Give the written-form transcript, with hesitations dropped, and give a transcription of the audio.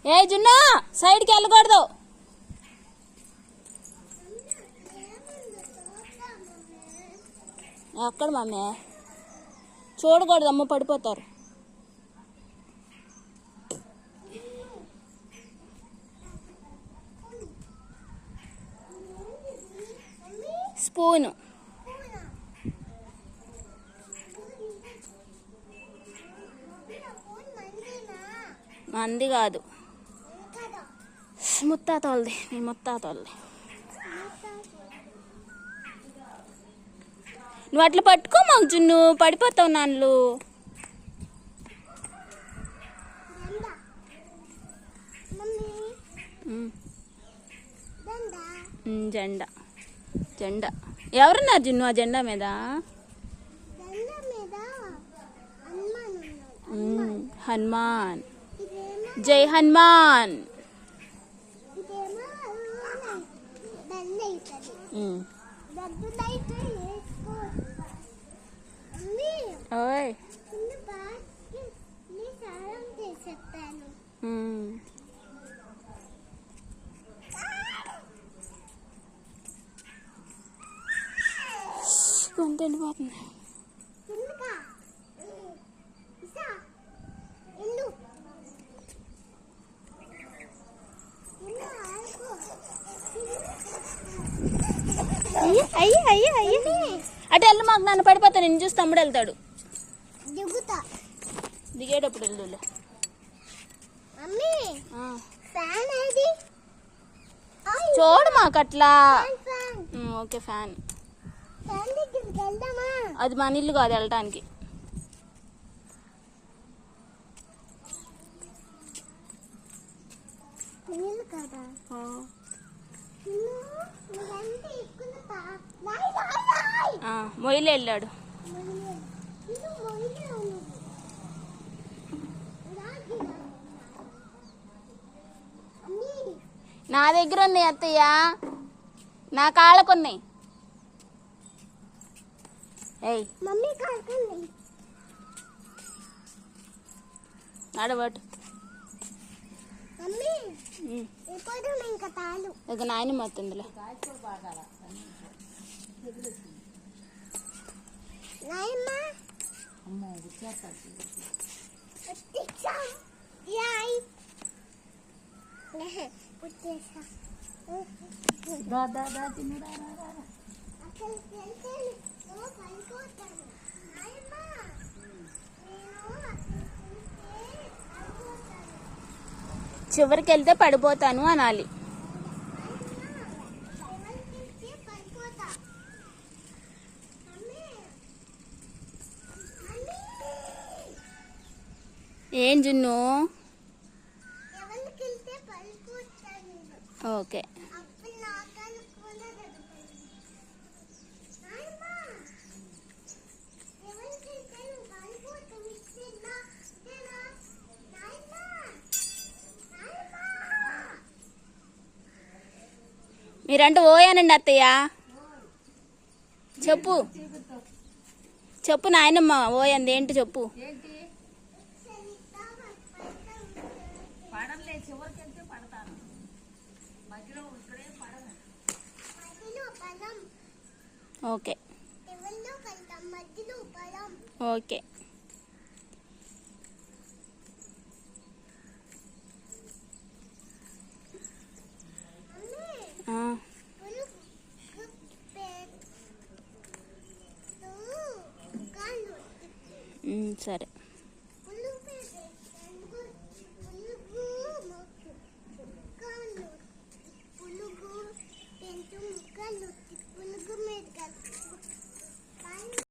ఏ జున్నా సైడ్కి వెళ్ళకూడదు. ఎక్కడ మమ్మీ చూడకూడదు, అమ్మ పడిపోతారు. స్పూను మంది కాదు, ముత్తాత వాళ్ళది. మీ ముత్తాత వాళ్ళది. నువ్వు అట్లా పట్టుకో మాకు జున్ను, పడిపోతావు నాన్లు. జెండా జెండా ఎవరున్నారు జున్ను ఆ జెండా మీద? హనుమాన్. జై హనుమాన్. ఓయ్ గొంతు ఎండిపోతుంది. అయ్యి అయ్యి అయ్యి అటు వెళ్ళు, మాకు నన్ను పడిపోతా. నేను చూసి తమ్ముడు వెళ్తాడు. దిగేటప్పుడు వెళ్ళు. చూడు మాకు అట్లా. Okay fan. అది మన ఇల్లు కాదు వెళ్ళటానికి. మొయిలు వెళ్ళాడు. నా దగ్గర ఉన్నాయి అత్తయ్య, నా కాళ్ళకున్నాయి. ఏయ్ నడబట్టు. ఇక నాయనమ్మ వస్తుందిలే. చివరికి వెళ్తే పడిపోతాను అనాలి. ఏం జున్ను? ఓకే. మీరంటే ఓయానండి అత్తయ్య. చెప్పు చెప్పు నాయనమ్మ, ఓయంది ఏంటి చెప్పు. Okay okay. సరే.